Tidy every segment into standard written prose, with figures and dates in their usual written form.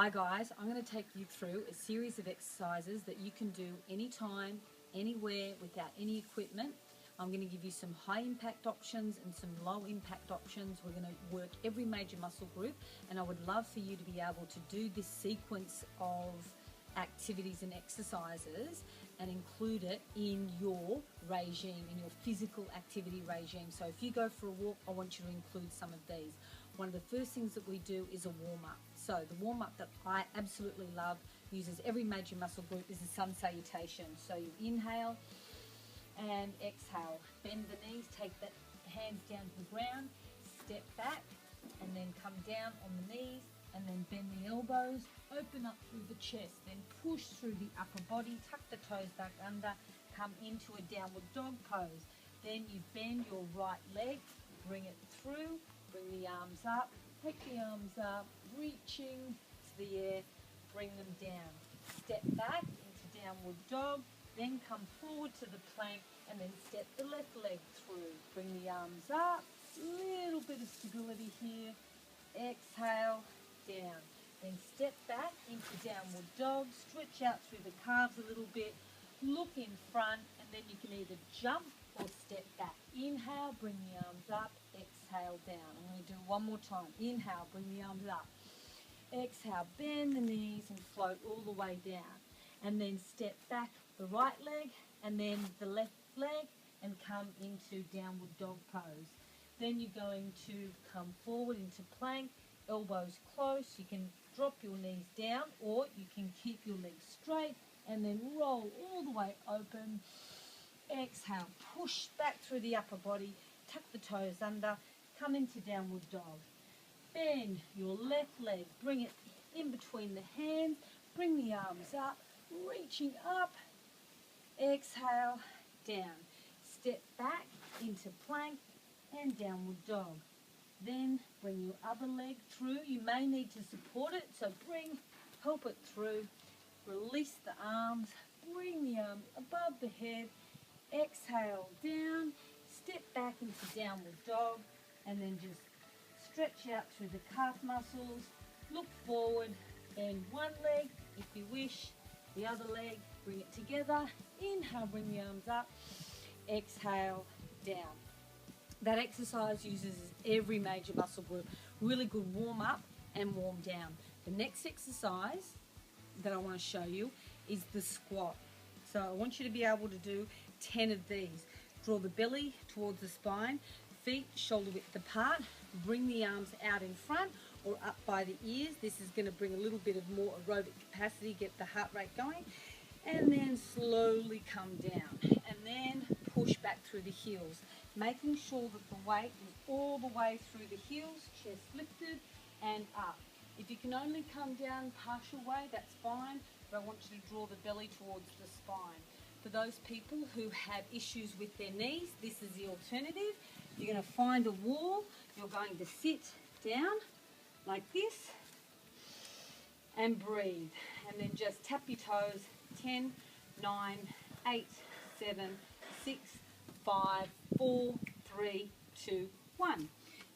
Hi guys, I'm going to take you through a series of exercises that you can do anytime, anywhere, without any equipment. I'm going to give you some high impact options and some low impact options. We're going to work every major muscle group, and I would love for you to be able to do this sequence of activities and exercises and include it in your regime, in your physical activity regime. So if you go for a walk, I want you to include some of these. One of the first things that we do is a warm-up. So the warm-up that I absolutely love, uses every major muscle group, is the sun salutation. So you inhale and exhale. Bend the knees, take the hands down to the ground, step back, and then come down on the knees, and then bend the elbows, open up through the chest, then push through the upper body, tuck the toes back under, come into a downward dog pose. Then you bend your right leg, bring it through, bring the arms up, take the arms up, reaching to the air, bring them down. Step back into downward dog, then come forward to the plank, and then step the left leg through. Bring the arms up, little bit of stability here. Exhale, down. Then step back into downward dog, stretch out through the calves a little bit, look in front, and then you can either jump or step back. Inhale, bring the arms up, exhale, down. I'm going to do it one more time. Inhale, bring the arms up. Exhale, bend the knees and float all the way down. And then step back the right leg and then the left leg and come into downward dog pose. Then you're going to come forward into plank, elbows close. You can drop your knees down or you can keep your legs straight and then roll all the way open. Exhale, push back through the upper body, tuck the toes under, come into downward dog. Bend your left leg, bring it in between the hands, bring the arms up, reaching up. Exhale, down. Step back into plank and downward dog. Then bring your other leg through. You may need to support it, so help it through. Release the arms, bring the arms above the head. Exhale, down. Step back into downward dog, and then just stretch out through the calf muscles. Look forward, bend one leg if you wish, the other leg, bring it together. Inhale, bring the arms up. Exhale, down. That exercise uses every major muscle group. Really good warm up and warm down. The next exercise that I want to show you is the squat. So I want you to be able to do 10 of these. Draw the belly towards the spine, feet shoulder width apart, bring the arms out in front or up by the ears. This is going to bring a little bit of more aerobic capacity, get the heart rate going, and then slowly come down and then push back through the heels, making sure that the weight is all the way through the heels, chest lifted and up. If you can only come down partial way, that's fine, but I want you to draw the belly towards the spine. For those people who have issues with their knees, this is the alternative. You're going to find a wall, you're going to sit down like this and breathe, and then just tap your toes. 10, 9, 8, 7, 6, 5, 4, 3, 2, 1.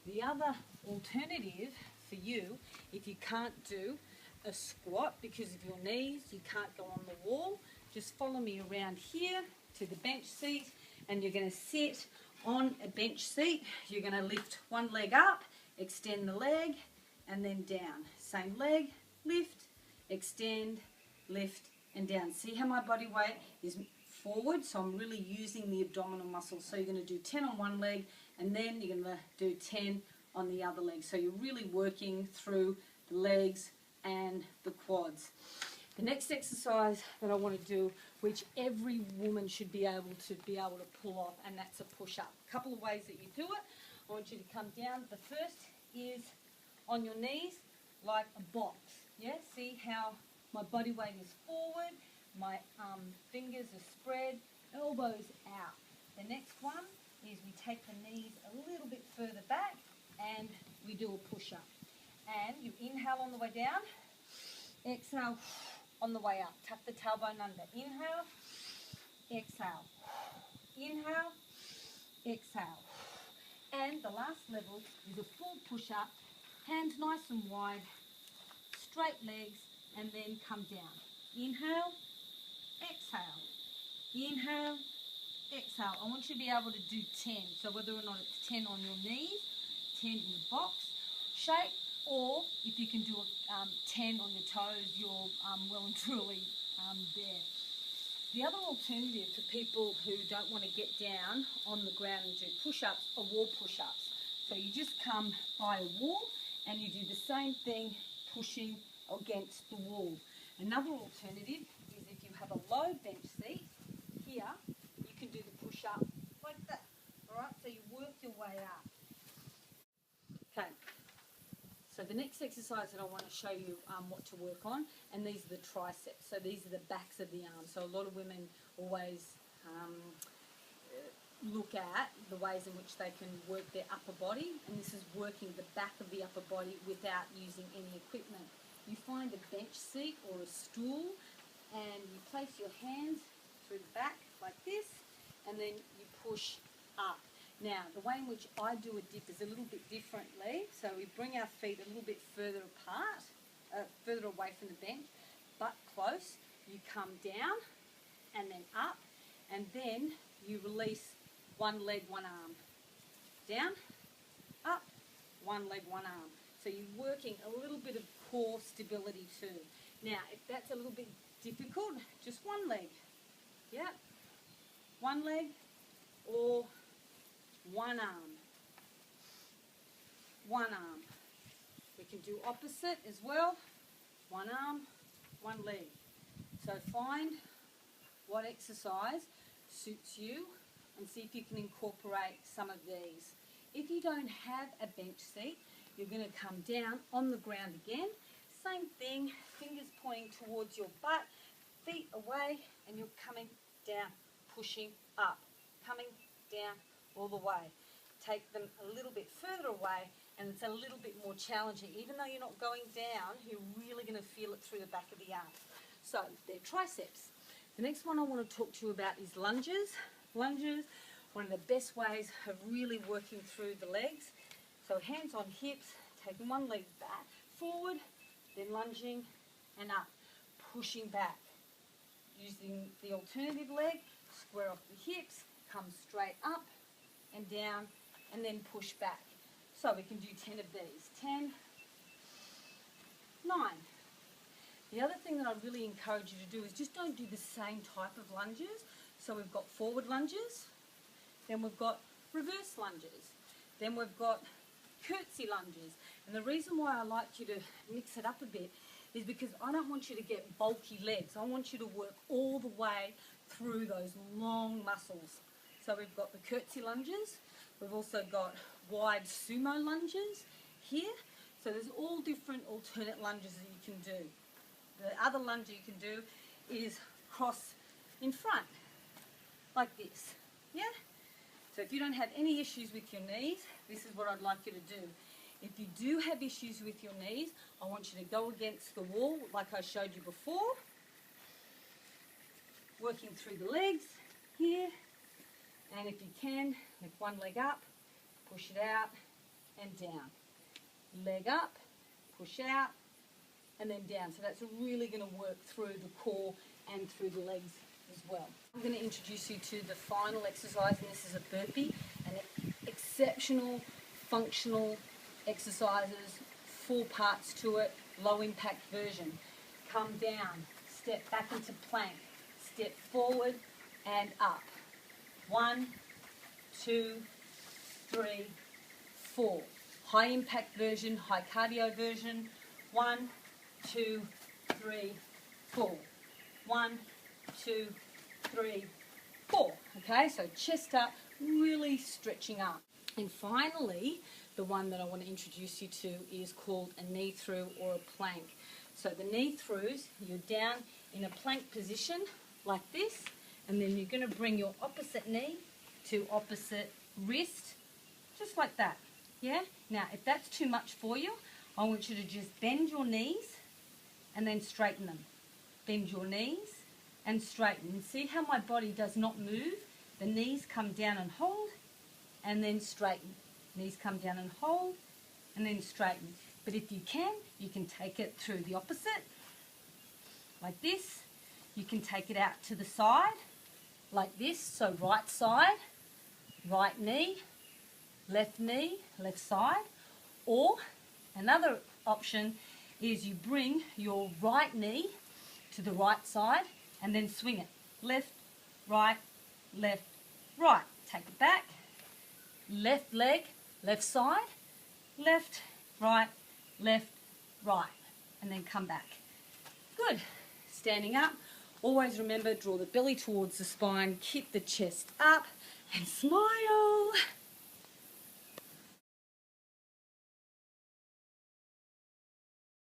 The other alternative for you, if you can't do a squat because of your knees, you can't go on the wall, just follow me around here to the bench seat, and you're going to sit on a bench seat. You're going to lift one leg up, extend the leg, and then down. Same leg, lift, extend, lift, and down. See how my body weight is forward, so I'm really using the abdominal muscles. So you're going to do 10 on one leg, and then you're going to do 10 on the other leg. So you're really working through the legs and the quads. The next exercise that I want to do, which every woman should be able to pull off, and that's a push-up. A couple of ways that you do it. I want you to come down. The first is on your knees like a box. Yeah, see how my body weight is forward, my fingers are spread, elbows out. The next one is we take the knees a little bit further back and we do a push-up. And you inhale on the way down, exhale on the way up. Tuck the tailbone under. Inhale, exhale. Inhale, exhale. And the last level is a full push-up, hands nice and wide, straight legs, and then come down. Inhale, exhale, inhale, exhale. I want you to be able to do 10. So whether or not it's 10 on your knees, 10 in a box shape, or if you can do 10 on your toes, you're well and truly there. The other alternative for people who don't want to get down on the ground and do push-ups are wall push-ups. So you just come by a wall and you do the same thing, pushing against the wall. Another alternative is if you have a low bench seat, here, you can do the push-up like that. All right, so you work your way up. Okay. So the next exercise that I want to show you what to work on, and these are the triceps. So these are the backs of the arms. So a lot of women always look at the ways in which they can work their upper body, and this is working the back of the upper body without using any equipment. You find a bench seat or a stool, and you place your hands through the back like this, and then you push up. Now, the way in which I do a dip is a little bit differently. So we bring our feet a little bit further apart, further away from the bench, but close. You come down and then up, and then you release one leg, one arm. Down, up, one leg, one arm. So you're working a little bit of core stability too. Now, if that's a little bit difficult, just one leg. Yeah, one leg or one arm. One arm. We can do opposite as well. One arm, one leg. So find what exercise suits you and see if you can incorporate some of these. If you don't have a bench seat, you're going to come down on the ground again. Same thing, fingers pointing towards your butt, feet away, and you're coming down, pushing up, coming down all the way. Take them a little bit further away, and it's a little bit more challenging. Even though you're not going down, you're really going to feel it through the back of the arm. So they're triceps. The next one I want to talk to you about is lunges. Lunges, one of the best ways of really working through the legs. So hands on hips, taking one leg back, forward, then lunging and up, pushing back. Using the alternative leg, square off the hips, come straight up and down, and then push back. So we can do 10 of these. 10, 9. The other thing that I really encourage you to do is just don't do the same type of lunges. So we've got forward lunges, then we've got reverse lunges, then we've got curtsy lunges. And the reason why I like you to mix it up a bit is because I don't want you to get bulky legs. I want you to work all the way through those long muscles. So we've got the curtsy lunges. We've also got wide sumo lunges here. So there's all different alternate lunges that you can do. The other lunge you can do is cross in front, like this. Yeah? So if you don't have any issues with your knees, this is what I'd like you to do. If you do have issues with your knees, I want you to go against the wall like I showed you before. Working through the legs here. And if you can, lift one leg up, push it out and down. Leg up, push out, and then down. So that's really going to work through the core and through the legs as well. I'm going to introduce you to the final exercise, and this is a burpee. An exceptional, functional exercises, 4 parts to it, low impact version. Come down, step back into plank, step forward and up. 1, 2, 3, 4. High impact version, high cardio version. 1, 2, 3, 4. 1, 2, 3, 4. Okay, so chest up, really stretching up. And finally, the one that I want to introduce you to is called a knee through or a plank. So the knee throughs, you're down in a plank position like this, and then you're going to bring your opposite knee to opposite wrist, just like that. Yeah? Now, if that's too much for you, I want you to just bend your knees and then straighten them. Bend your knees and straighten. And see how my body does not move? The knees come down and hold, and then straighten. Knees come down and hold, and then straighten. But if you can take it through the opposite, like this. You can take it out to the side, like this. So right side, right knee, left side. Or another option is you bring your right knee to the right side and then swing it. Left, right, right. Take it back. Left leg, left side, left, right, and then come back. Good. Standing up. Always remember, draw the belly towards the spine, keep the chest up, and smile.